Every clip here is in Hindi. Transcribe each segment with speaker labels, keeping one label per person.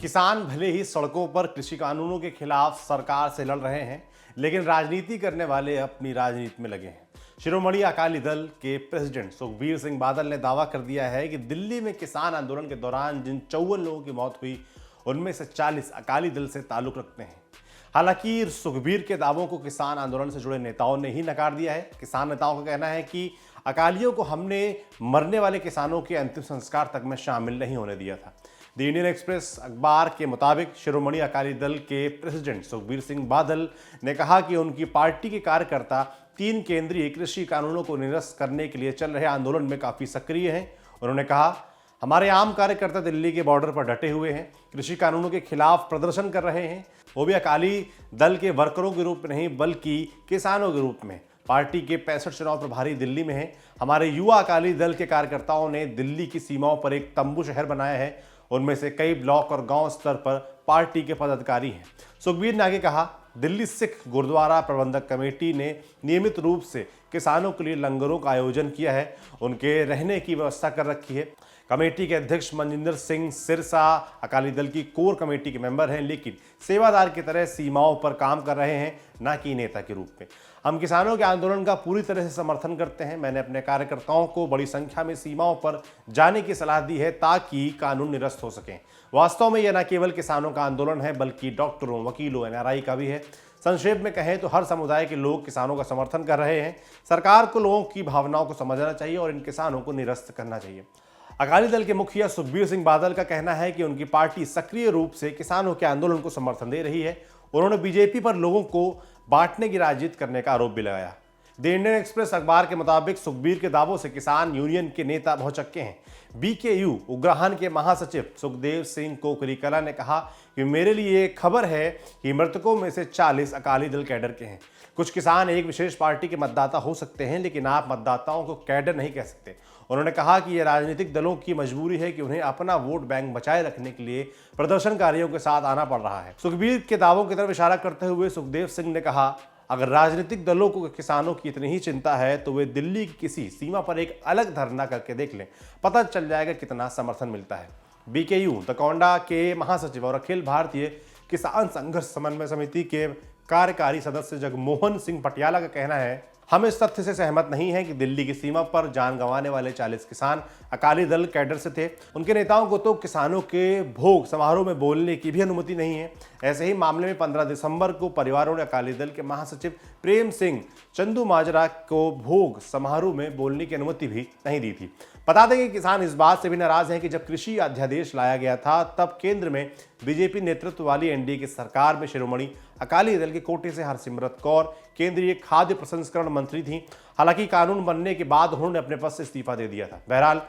Speaker 1: किसान भले ही सड़कों पर कृषि कानूनों के खिलाफ सरकार से लड़ रहे हैं, लेकिन राजनीति करने वाले अपनी राजनीति में लगे हैं। शिरोमणि अकाली दल के प्रेसिडेंट सुखबीर सिंह बादल ने दावा कर दिया है कि दिल्ली में किसान आंदोलन के दौरान जिन 54 लोगों की मौत हुई, उनमें से 40 अकाली दल से ताल्लुक रखते हैं। हालांकि सुखबीर के दावों को किसान आंदोलन से जुड़े नेताओं ने ही नकार दिया है। किसान नेताओं का कहना है कि अकालियों को हमने मरने वाले किसानों के अंतिम संस्कार तक में शामिल नहीं होने दिया था। द इंडियन एक्सप्रेस अखबार के मुताबिक शिरोमणि अकाली दल के प्रेसिडेंट सुखबीर सिंह बादल ने कहा कि उनकी पार्टी के कार्यकर्ता 3 केंद्रीय कृषि कानूनों को निरस्त करने के लिए चल रहे आंदोलन में काफी सक्रिय हैं। उन्होंने कहा, हमारे आम कार्यकर्ता दिल्ली के बॉर्डर पर डटे हुए हैं, कृषि कानूनों के खिलाफ प्रदर्शन कर रहे हैं, वो भी अकाली दल के वर्करों के रूप में नहीं बल्कि किसानों के रूप में। पार्टी के 65 चुनाव प्रभारी दिल्ली में हैं। हमारे युवा अकाली दल के कार्यकर्ताओं ने दिल्ली की सीमाओं पर एक तंबू शहर बनाया है। उनमें से कई ब्लॉक और गांव स्तर पर पार्टी के पदाधिकारी हैं। सुखबीर ने आगे कहा, दिल्ली सिख गुरुद्वारा प्रबंधक कमेटी ने नियमित रूप से किसानों के लिए लंगरों का आयोजन किया है, उनके रहने की व्यवस्था कर रखी है। कमेटी के अध्यक्ष मनजिंदर सिंह सिरसा अकाली दल की कोर कमेटी के मेंबर हैं, लेकिन सेवादार की तरह सीमाओं पर काम कर रहे हैं, न कि नेता के रूप में। हम किसानों के आंदोलन का पूरी तरह से समर्थन करते हैं। मैंने अपने कार्यकर्ताओं को बड़ी संख्या में सीमाओं पर जाने की सलाह दी है ताकि कानून निरस्त हो सकें। वास्तव में यह न केवल किसानों का आंदोलन है बल्कि डॉक्टरों, वकीलों, एनआरआई का भी है। संक्षेप में कहें तो हर समुदाय के लोग किसानों का समर्थन कर रहे हैं। सरकार को लोगों की भावनाओं को समझना चाहिए और इन किसानों को निरस्त करना चाहिए। अकाली दल के मुखिया सुखबीर सिंह बादल का कहना है कि उनकी पार्टी सक्रिय रूप से किसानों के आंदोलन को समर्थन दे रही है। उन्होंने बीजेपी पर लोगों को बांटने की राजनीति करने का आरोप भी लगाया। द इंडियन एक्सप्रेस अखबार के मुताबिक सुखबीर के दावों से किसान यूनियन के नेता भौचक्के हैं। बीकेयू उग्रहान के महासचिव सुखदेव सिंह कोकरीकला ने कहा कि मेरे लिए खबर है कि मृतकों में से 40 अकाली दल कैडर के हैं। कुछ किसान एक विशेष पार्टी के मतदाता हो सकते हैं, लेकिन आप मतदाताओं को कैडर नहीं कह सकते। उन्होंने कहा कि यह राजनीतिक दलों की मजबूरी है कि उन्हें अपना वोट बैंक बचाए रखने के लिए प्रदर्शनकारियों के साथ आना पड़ रहा है। सुखबीर के दावों की तरफ इशारा करते हुए सुखदेव सिंह ने कहा, अगर राजनीतिक दलों को किसानों की इतनी ही चिंता है तो वे दिल्ली की किसी सीमा पर एक अलग धरना करके देख लें, पता चल जाएगा कितना समर्थन मिलता है। बीकेयू तकोंडा के महासचिव और अखिल भारतीय किसान संघर्ष समन्वय समिति के कार्यकारी सदस्य जगमोहन सिंह पटियाला का कहना है, हम इस तथ्य से सहमत नहीं हैं कि दिल्ली की सीमा पर जान गंवाने वाले 40 किसान अकाली दल कैडर से थे। उनके नेताओं को तो किसानों के भोग समारोह में बोलने की भी अनुमति नहीं है। ऐसे ही मामले में 15 दिसंबर को परिवारों ने अकाली दल के महासचिव प्रेम सिंह चंदूमाजरा को भोग समारोह में बोलने की अनुमति भी नहीं दी थी। बता दें कि किसान इस बात से भी नाराज हैं कि जब कृषि अध्यादेश लाया गया था तब केंद्र में बीजेपी नेतृत्व वाली एनडीए की सरकार में शिरोमणि अकाली दल के कोटे से हरसिमरत कौर केंद्रीय खाद्य प्रसंस्करण मंत्री थी। हालांकि कानून बनने के बाद उन्होंने अपने पद से इस्तीफा दे दिया था। बहरहाल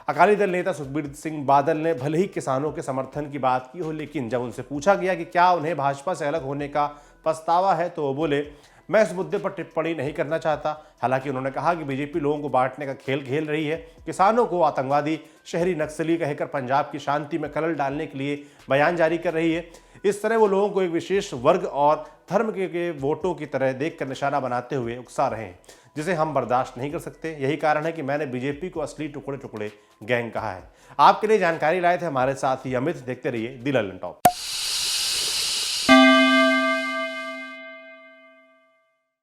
Speaker 1: अकाली दल नेता सुखबीर सिंह बादल ने भले ही किसानों के समर्थन की बात की हो, लेकिन जब उनसे पूछा गया कि क्या उन्हें भाजपा से अलग होने का पछतावा है तो वो बोले, मैं इस मुद्दे पर टिप्पणी नहीं करना चाहता। हालांकि उन्होंने कहा कि बीजेपी लोगों को बांटने का खेल खेल रही है, किसानों को आतंकवादी, शहरी नक्सली कहकर पंजाब की शांति में खलल डालने के लिए बयान जारी कर रही है। इस तरह वो लोगों को एक विशेष वर्ग और धर्म के वोटों की तरह देखकर निशाना बनाते हुए उकसा रहे हैं, जिसे हम बर्दाश्त नहीं कर सकते। यही कारण है कि मैंने बीजेपी को असली टुकड़े टुकड़े गैंग कहा है। आपके लिए जानकारी लाए थे हमारे साथी अमित। देखते रहिए द लल्लन टॉप।